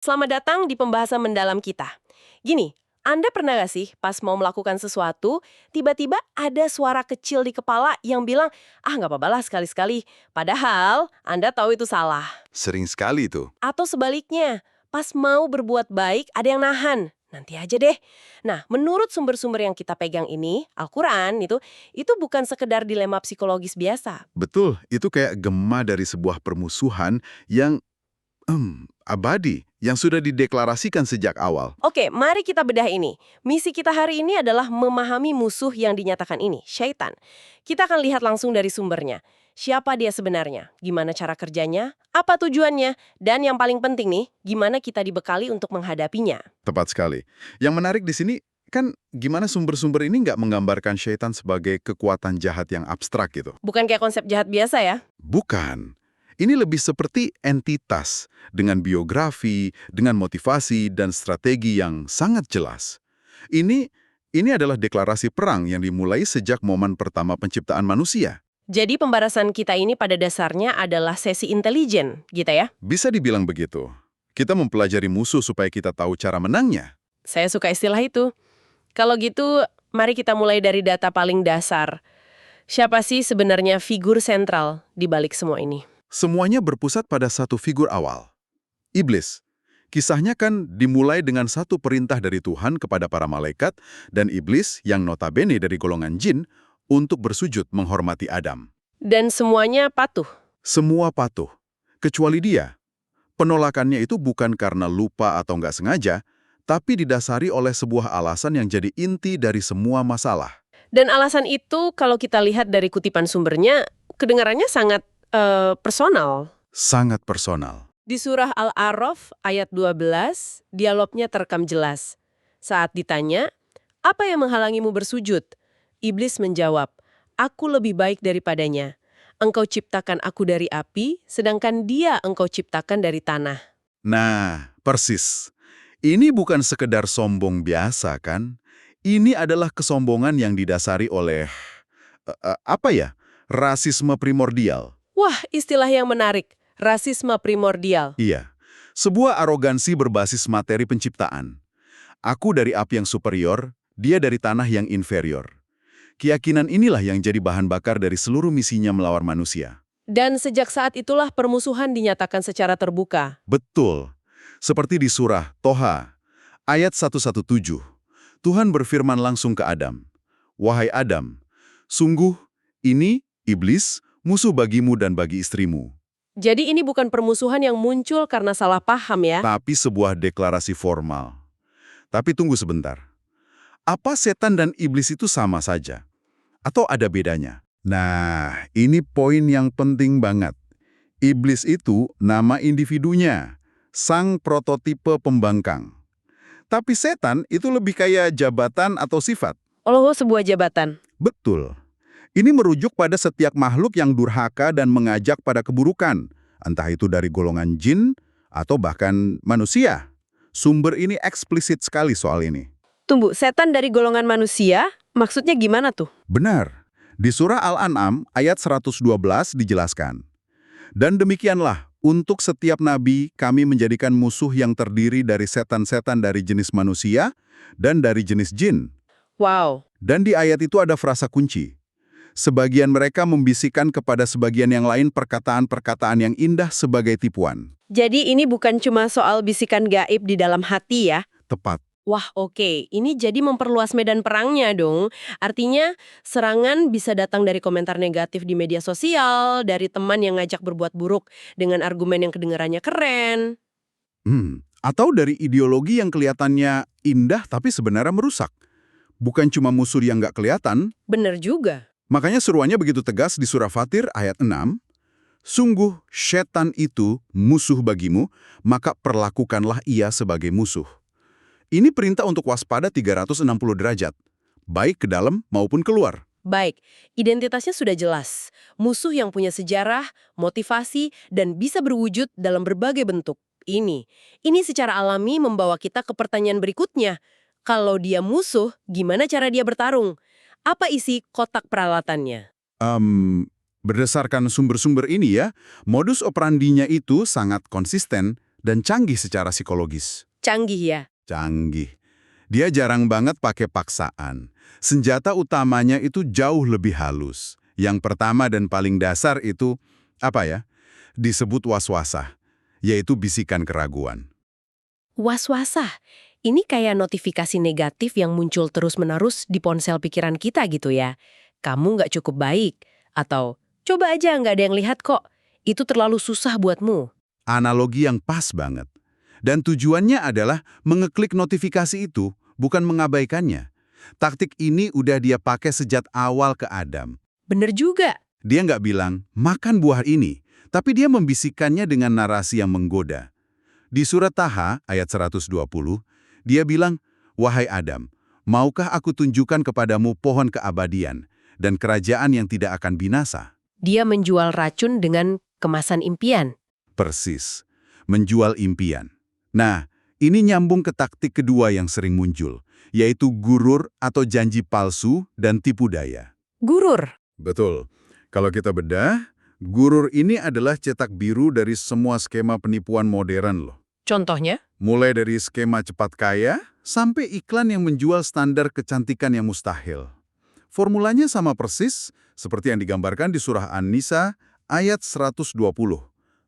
Selamat datang di pembahasan mendalam kita. Gini, Anda pernah gak sih pas mau melakukan sesuatu, tiba-tiba ada suara kecil di kepala yang bilang, ah nggak apa-apa lah sekali-sekali. Padahal Anda tahu itu salah. Sering sekali itu. Atau sebaliknya, pas mau berbuat baik ada yang nahan. Nanti aja deh. Nah, menurut sumber-sumber yang kita pegang ini, Al-Quran itu bukan sekedar dilema psikologis biasa. Betul, itu kayak gema dari sebuah permusuhan yang abadi, yang sudah dideklarasikan sejak awal. Oke, mari kita bedah ini. Misi kita hari ini adalah memahami musuh yang dinyatakan ini, syaitan. Kita akan lihat langsung dari sumbernya. Siapa dia sebenarnya? Gimana cara kerjanya? Apa tujuannya? Dan yang paling penting nih, gimana kita dibekali untuk menghadapinya? Tepat sekali. Yang menarik di sini kan gimana sumber-sumber ini nggak menggambarkan syaitan sebagai kekuatan jahat yang abstrak gitu. Bukan kayak konsep jahat biasa ya? Bukan. Ini lebih seperti entitas dengan biografi, dengan motivasi dan strategi yang sangat jelas. Ini adalah deklarasi perang yang dimulai sejak momen pertama penciptaan manusia. Jadi pembarasan kita ini pada dasarnya adalah sesi intelijen, gitu ya? Bisa dibilang begitu. Kita mempelajari musuh supaya kita tahu cara menangnya. Saya suka istilah itu. Kalau gitu, mari kita mulai dari data paling dasar. Siapa sih sebenarnya figur sentral di balik semua ini? Semuanya berpusat pada satu figur awal. Iblis. Kisahnya kan dimulai dengan satu perintah dari Tuhan kepada para malaikat dan iblis yang notabene dari golongan jin untuk bersujud menghormati Adam. Dan semuanya patuh. Semua patuh, kecuali dia. Penolakannya itu bukan karena lupa atau nggak sengaja, tapi didasari oleh sebuah alasan yang jadi inti dari semua masalah. Dan alasan itu kalau kita lihat dari kutipan sumbernya, kedengarannya sangat personal. Sangat personal. Di surah Al-A'raf ayat 12, dialognya terekam jelas. Saat ditanya, apa yang menghalangimu bersujud? Iblis menjawab, aku lebih baik daripadanya. Engkau ciptakan aku dari api, sedangkan dia engkau ciptakan dari tanah. Nah, persis. Ini bukan sekedar sombong biasa kan? Ini adalah kesombongan yang didasari oleh, rasisme primordial. Wah, istilah yang menarik. Rasisme primordial. Iya, sebuah arogansi berbasis materi penciptaan. Aku dari api yang superior, dia dari tanah yang inferior. Keyakinan inilah yang jadi bahan bakar dari seluruh misinya melawan manusia. Dan sejak saat itulah permusuhan dinyatakan secara terbuka. Betul. Seperti di surah Toha, ayat 117. Tuhan berfirman langsung ke Adam, "Wahai Adam, sungguh ini, iblis, musuh bagimu dan bagi istrimu." Jadi ini bukan permusuhan yang muncul karena salah paham ya? Tapi sebuah deklarasi formal. Tapi tunggu sebentar. Apa setan dan iblis itu sama saja? Atau ada bedanya? Nah, ini poin yang penting banget. Iblis itu nama individunya, sang prototipe pembangkang. Tapi setan itu lebih kayak jabatan atau sifat. Oh, sebuah jabatan. Betul. Ini merujuk pada setiap makhluk yang durhaka dan mengajak pada keburukan, entah itu dari golongan jin atau bahkan manusia. Sumber ini eksplisit sekali soal ini. Tunggu, setan dari golongan manusia? Maksudnya gimana tuh? Benar. Di surah Al-An'am ayat 112 dijelaskan. Dan demikianlah, untuk setiap nabi kami menjadikan musuh yang terdiri dari setan-setan dari jenis manusia dan dari jenis jin. Wow. Dan di ayat itu ada frasa kunci. Sebagian mereka membisikkan kepada sebagian yang lain perkataan-perkataan yang indah sebagai tipuan. Jadi ini bukan cuma soal bisikan gaib di dalam hati ya? Tepat. Wah, oke. Ini jadi memperluas medan perangnya dong. Artinya, serangan bisa datang dari komentar negatif di media sosial, dari teman yang ngajak berbuat buruk dengan argumen yang kedengarannya keren. Atau dari ideologi yang kelihatannya indah tapi sebenarnya merusak. Bukan cuma musuh yang nggak kelihatan. Bener juga. Makanya seruannya begitu tegas di surah Fatir ayat 6. Sungguh, setan itu musuh bagimu, maka perlakukanlah ia sebagai musuh. Ini perintah untuk waspada 360 derajat, baik ke dalam maupun keluar. Baik, identitasnya sudah jelas. Musuh yang punya sejarah, motivasi, dan bisa berwujud dalam berbagai bentuk. Ini secara alami membawa kita ke pertanyaan berikutnya. Kalau dia musuh, gimana cara dia bertarung? Apa isi kotak peralatannya? Berdasarkan sumber-sumber ini ya, modus operandinya itu sangat konsisten dan canggih secara psikologis. Canggih ya. Canggih. Dia jarang banget pakai paksaan. Senjata utamanya itu jauh lebih halus. Yang pertama dan paling dasar itu, disebut waswasah, yaitu bisikan keraguan. Was-wasah. Ini kayak notifikasi negatif yang muncul terus-menerus di ponsel pikiran kita gitu ya. Kamu nggak cukup baik. Atau, coba aja nggak ada yang lihat kok. Itu terlalu susah buatmu. Analogi yang pas banget. Dan tujuannya adalah mengeklik notifikasi itu, bukan mengabaikannya. Taktik ini udah dia pakai sejak awal ke Adam. Bener juga. Dia nggak bilang, makan buah ini, tapi dia membisikkannya dengan narasi yang menggoda. Di surat Taha, ayat 120, dia bilang, "Wahai Adam, maukah aku tunjukkan kepadamu pohon keabadian dan kerajaan yang tidak akan binasa?" Dia menjual racun dengan kemasan impian. Persis, menjual impian. Nah, ini nyambung ke taktik kedua yang sering muncul, yaitu gurur atau janji palsu dan tipu daya. Gurur. Betul. Kalau kita bedah, gurur ini adalah cetak biru dari semua skema penipuan modern loh. Contohnya? Mulai dari skema cepat kaya, sampai iklan yang menjual standar kecantikan yang mustahil. Formulanya sama persis seperti yang digambarkan di surah An-Nisa ayat 120.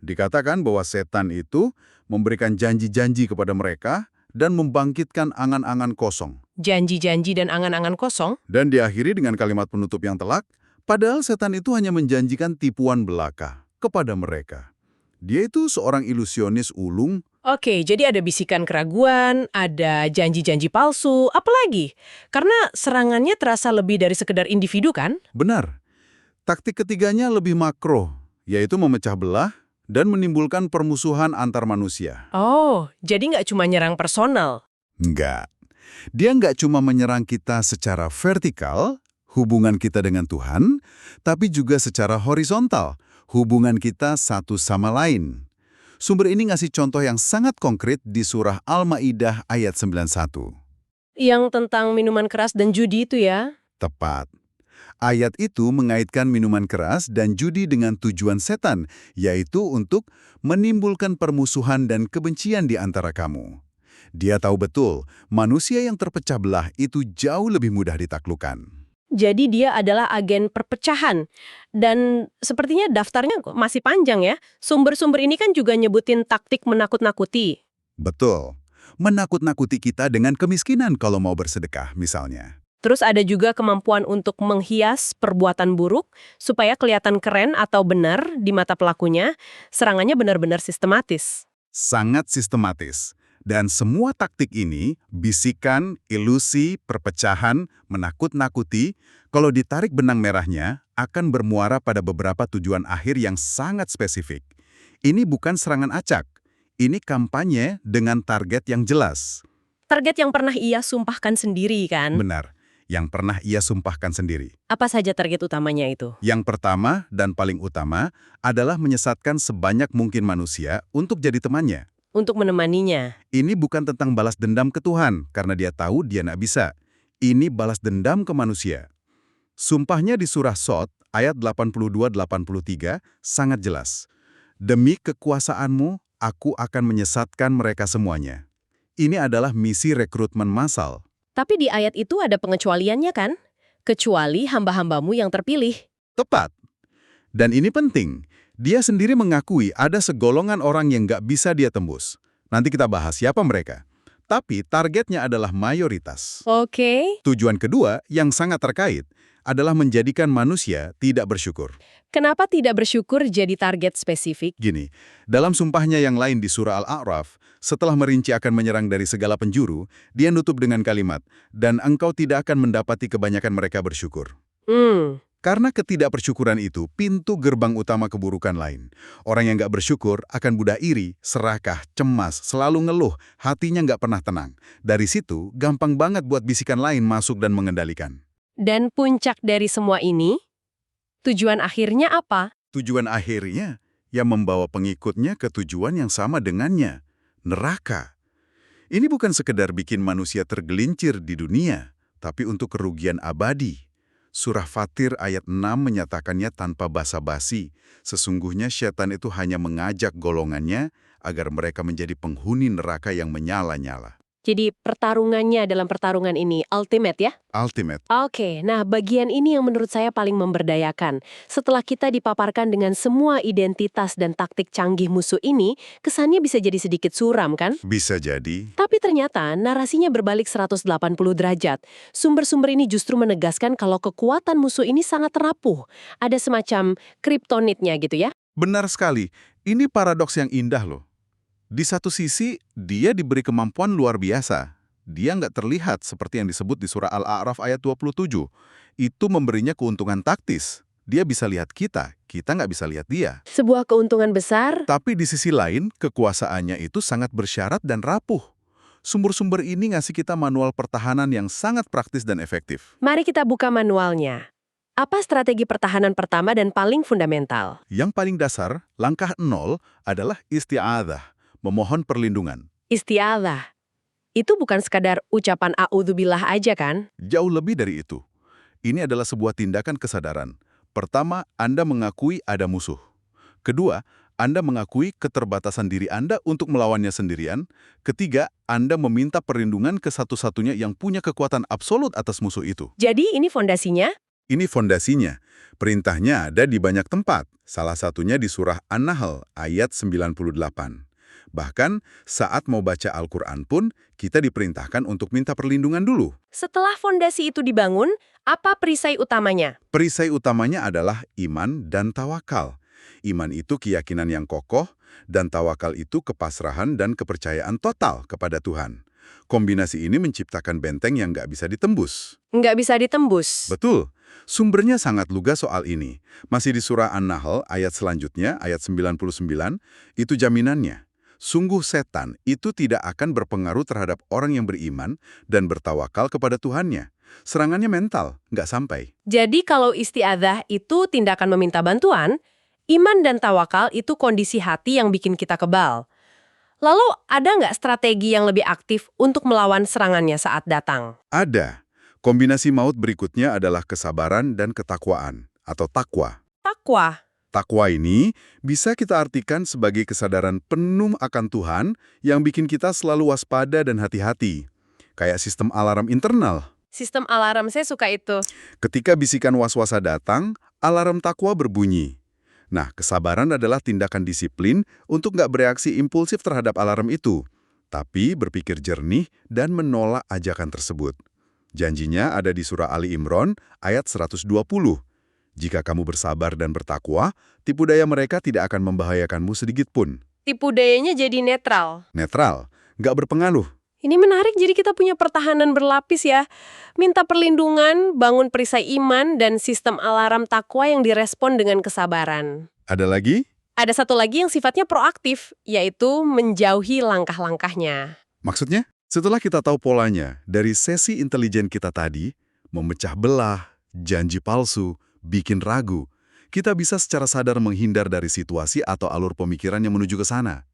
Dikatakan bahwa setan itu memberikan janji-janji kepada mereka dan membangkitkan angan-angan kosong. Janji-janji dan angan-angan kosong? Dan diakhiri dengan kalimat penutup yang telak, padahal setan itu hanya menjanjikan tipuan belaka kepada mereka. Dia itu seorang ilusionis ulung. Oke, jadi ada bisikan keraguan, ada janji-janji palsu, apalagi? Karena serangannya terasa lebih dari sekedar individu kan? Benar. Taktik ketiganya lebih makro, yaitu memecah belah dan menimbulkan permusuhan antar manusia. Oh, jadi nggak cuma nyerang personal. Enggak. Dia nggak cuma menyerang kita secara vertikal, hubungan kita dengan Tuhan, tapi juga secara horizontal, hubungan kita satu sama lain. Sumber ini ngasih contoh yang sangat konkret di surah Al-Maidah ayat 91. Yang tentang minuman keras dan judi itu ya? Tepat. Ayat itu mengaitkan minuman keras dan judi dengan tujuan setan, yaitu untuk menimbulkan permusuhan dan kebencian di antara kamu. Dia tahu betul, manusia yang terpecah belah itu jauh lebih mudah ditaklukkan. Jadi dia adalah agen perpecahan. Dan sepertinya daftarnya masih panjang ya. Sumber-sumber ini kan juga nyebutin taktik menakut-nakuti. Betul. Menakut-nakuti kita dengan kemiskinan kalau mau bersedekah, misalnya. Terus ada juga kemampuan untuk menghias perbuatan buruk supaya kelihatan keren atau benar di mata pelakunya. Serangannya benar-benar sistematis. Sangat sistematis. Dan semua taktik ini, bisikan, ilusi, perpecahan, menakut-nakuti, kalau ditarik benang merahnya, akan bermuara pada beberapa tujuan akhir yang sangat spesifik. Ini bukan serangan acak. Ini kampanye dengan target yang jelas. Target yang pernah ia sumpahkan sendiri kan? Benar, yang pernah ia sumpahkan sendiri. Apa saja target utamanya itu? Yang pertama dan paling utama adalah menyesatkan sebanyak mungkin manusia untuk jadi temannya. Untuk menemaninya. Ini bukan tentang balas dendam ke Tuhan, karena dia tahu dia nggak bisa. Ini balas dendam ke manusia. Sumpahnya di surah Shod, ayat 82-83, sangat jelas. Demi kekuasaanmu, aku akan menyesatkan mereka semuanya. Ini adalah misi rekrutmen massal. Tapi di ayat itu ada pengecualiannya kan? Kecuali hamba-hambamu yang terpilih. Tepat. Dan ini penting. Dia sendiri mengakui ada segolongan orang yang nggak bisa dia tembus. Nanti kita bahas siapa mereka. Tapi targetnya adalah mayoritas. Oke. Tujuan kedua yang sangat terkait adalah menjadikan manusia tidak bersyukur. Kenapa tidak bersyukur jadi target spesifik? Gini, dalam sumpahnya yang lain di surah Al-A'raf, setelah merinci akan menyerang dari segala penjuru, dia nutup dengan kalimat, "Dan engkau tidak akan mendapati kebanyakan mereka bersyukur." Karena ketidakbersyukuran itu pintu gerbang utama keburukan lain. Orang yang nggak bersyukur akan mudah iri, serakah, cemas, selalu ngeluh, hatinya nggak pernah tenang. Dari situ, gampang banget buat bisikan lain masuk dan mengendalikan. Dan puncak dari semua ini, tujuan akhirnya apa? Tujuan akhirnya, yang membawa pengikutnya ke tujuan yang sama dengannya, neraka. Ini bukan sekedar bikin manusia tergelincir di dunia, tapi untuk kerugian abadi. Surah Fatir ayat 6 menyatakannya tanpa basa-basi. Sesungguhnya setan itu hanya mengajak golongannya agar mereka menjadi penghuni neraka yang menyala-nyala. Jadi pertarungannya dalam pertarungan ini ultimate ya? Ultimate. Oke, nah bagian ini yang menurut saya paling memberdayakan. Setelah kita dipaparkan dengan semua identitas dan taktik canggih musuh ini, kesannya bisa jadi sedikit suram kan? Bisa jadi. Tapi ternyata narasinya berbalik 180 derajat. Sumber-sumber ini justru menegaskan kalau kekuatan musuh ini sangat rapuh. Ada semacam kriptonitnya gitu ya. Benar sekali. Ini paradoks yang indah loh. Di satu sisi, dia diberi kemampuan luar biasa. Dia nggak terlihat seperti yang disebut di surah Al-A'raf ayat 27. Itu memberinya keuntungan taktis. Dia bisa lihat kita nggak bisa lihat dia. Sebuah keuntungan besar. Tapi di sisi lain, kekuasaannya itu sangat bersyarat dan rapuh. Sumber-sumber ini ngasih kita manual pertahanan yang sangat praktis dan efektif. Mari kita buka manualnya. Apa strategi pertahanan pertama dan paling fundamental? Yang paling dasar, langkah 0 adalah isti'adzah, memohon perlindungan. Isti'adzah. Itu bukan sekadar ucapan a'udzubillah aja kan? Jauh lebih dari itu. Ini adalah sebuah tindakan kesadaran. Pertama, Anda mengakui ada musuh. Kedua, Anda mengakui keterbatasan diri Anda untuk melawannya sendirian. Ketiga, Anda meminta perlindungan ke satu-satunya yang punya kekuatan absolut atas musuh itu. Jadi ini fondasinya? Ini fondasinya. Perintahnya ada di banyak tempat. Salah satunya di surah An-Nahl ayat 98. Bahkan saat mau baca Al-Quran pun, kita diperintahkan untuk minta perlindungan dulu. Setelah fondasi itu dibangun, apa perisai utamanya? Perisai utamanya adalah iman dan tawakal. Iman itu keyakinan yang kokoh, dan tawakal itu kepasrahan dan kepercayaan total kepada Tuhan. Kombinasi ini menciptakan benteng yang nggak bisa ditembus. Nggak bisa ditembus. Betul. Sumbernya sangat lugas soal ini. Masih di surah An-Nahl ayat selanjutnya, ayat 99, itu jaminannya. Sungguh setan itu tidak akan berpengaruh terhadap orang yang beriman dan bertawakal kepada Tuhannya. Serangannya mental, nggak sampai. Jadi kalau isti'adzah itu tindakan meminta bantuan, iman dan tawakal itu kondisi hati yang bikin kita kebal. Lalu ada nggak strategi yang lebih aktif untuk melawan serangannya saat datang? Ada. Kombinasi maut berikutnya adalah kesabaran dan ketakwaan, atau takwa. Takwa. Takwa ini bisa kita artikan sebagai kesadaran penuh akan Tuhan yang bikin kita selalu waspada dan hati-hati. Kayak sistem alarm internal. Sistem alarm saya suka itu. Ketika bisikan was-wasa datang, alarm takwa berbunyi. Nah, kesabaran adalah tindakan disiplin untuk nggak bereaksi impulsif terhadap alarm itu, tapi berpikir jernih dan menolak ajakan tersebut. Janjinya ada di surah Ali Imran ayat 120. Jika kamu bersabar dan bertakwa, tipu daya mereka tidak akan membahayakanmu sedikit pun. Tipu dayanya jadi netral. Netral, nggak berpengaruh. Ini menarik, jadi kita punya pertahanan berlapis ya. Minta perlindungan, bangun perisai iman, dan sistem alarm takwa yang direspon dengan kesabaran. Ada lagi? Ada satu lagi yang sifatnya proaktif, yaitu menjauhi langkah-langkahnya. Maksudnya, setelah kita tahu polanya dari sesi intelijen kita tadi, memecah belah, janji palsu, bikin ragu, kita bisa secara sadar menghindar dari situasi atau alur pemikiran yang menuju ke sana.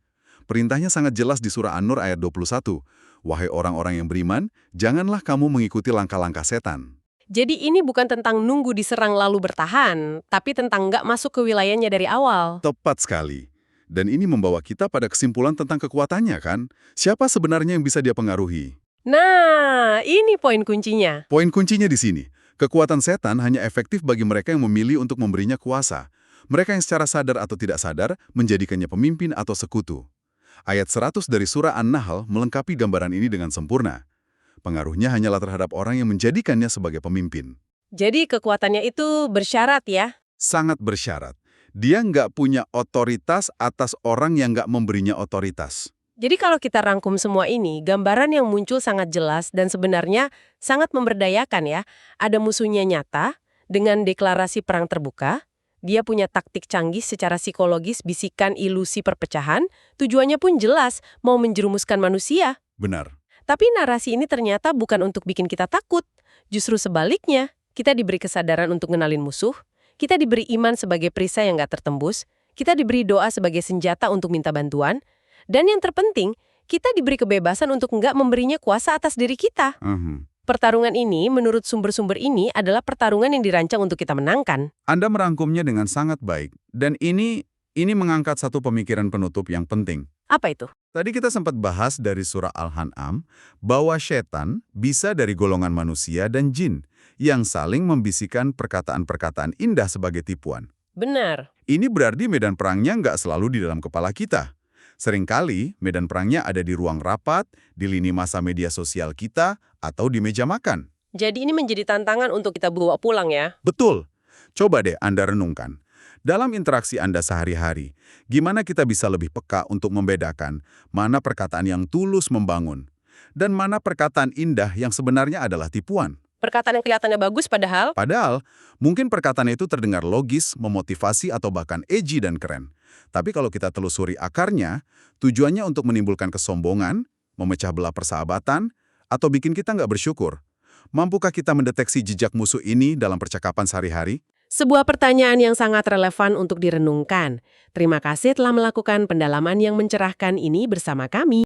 Perintahnya sangat jelas di surah An-Nur ayat 21. Wahai orang-orang yang beriman, janganlah kamu mengikuti langkah-langkah setan. Jadi ini bukan tentang nunggu diserang lalu bertahan, tapi tentang nggak masuk ke wilayahnya dari awal. Tepat sekali. Dan ini membawa kita pada kesimpulan tentang kekuatannya kan? Siapa sebenarnya yang bisa dia pengaruhi? Nah, ini poin kuncinya. Poin kuncinya di sini. Kekuatan setan hanya efektif bagi mereka yang memilih untuk memberinya kuasa. Mereka yang secara sadar atau tidak sadar menjadikannya pemimpin atau sekutu. Ayat 100 dari surah An-Nahl melengkapi gambaran ini dengan sempurna. Pengaruhnya hanyalah terhadap orang yang menjadikannya sebagai pemimpin. Jadi kekuatannya itu bersyarat ya? Sangat bersyarat. Dia nggak punya otoritas atas orang yang nggak memberinya otoritas. Jadi kalau kita rangkum semua ini, gambaran yang muncul sangat jelas dan sebenarnya sangat memberdayakan ya. Ada musuhnya nyata, dengan deklarasi perang terbuka. Dia punya taktik canggih secara psikologis, bisikan ilusi perpecahan. Tujuannya pun jelas, mau menjerumuskan manusia. Benar. Tapi narasi ini ternyata bukan untuk bikin kita takut. Justru sebaliknya, kita diberi kesadaran untuk ngenalin musuh. Kita diberi iman sebagai perisai yang nggak tertembus. Kita diberi doa sebagai senjata untuk minta bantuan. Dan yang terpenting, kita diberi kebebasan untuk nggak memberinya kuasa atas diri kita. Pertarungan ini, menurut sumber-sumber ini, adalah pertarungan yang dirancang untuk kita menangkan. Anda merangkumnya dengan sangat baik. Dan ini mengangkat satu pemikiran penutup yang penting. Apa itu? Tadi kita sempat bahas dari surah Al-An'am bahwa setan bisa dari golongan manusia dan jin yang saling membisikkan perkataan-perkataan indah sebagai tipuan. Benar. Ini berarti medan perangnya nggak selalu di dalam kepala kita. Seringkali medan perangnya ada di ruang rapat, di lini masa media sosial kita, atau di meja makan. Jadi ini menjadi tantangan untuk kita bawa pulang ya. Betul. Coba deh Anda renungkan. Dalam interaksi Anda sehari-hari, gimana kita bisa lebih peka untuk membedakan mana perkataan yang tulus membangun dan mana perkataan indah yang sebenarnya adalah tipuan. Perkataan yang kelihatannya bagus Padahal, mungkin perkataan itu terdengar logis, memotivasi, atau bahkan edgy dan keren. Tapi kalau kita telusuri akarnya, tujuannya untuk menimbulkan kesombongan, memecah belah persahabatan, atau bikin kita nggak bersyukur. Mampukah kita mendeteksi jejak musuh ini dalam percakapan sehari-hari? Sebuah pertanyaan yang sangat relevan untuk direnungkan. Terima kasih telah melakukan pendalaman yang mencerahkan ini bersama kami.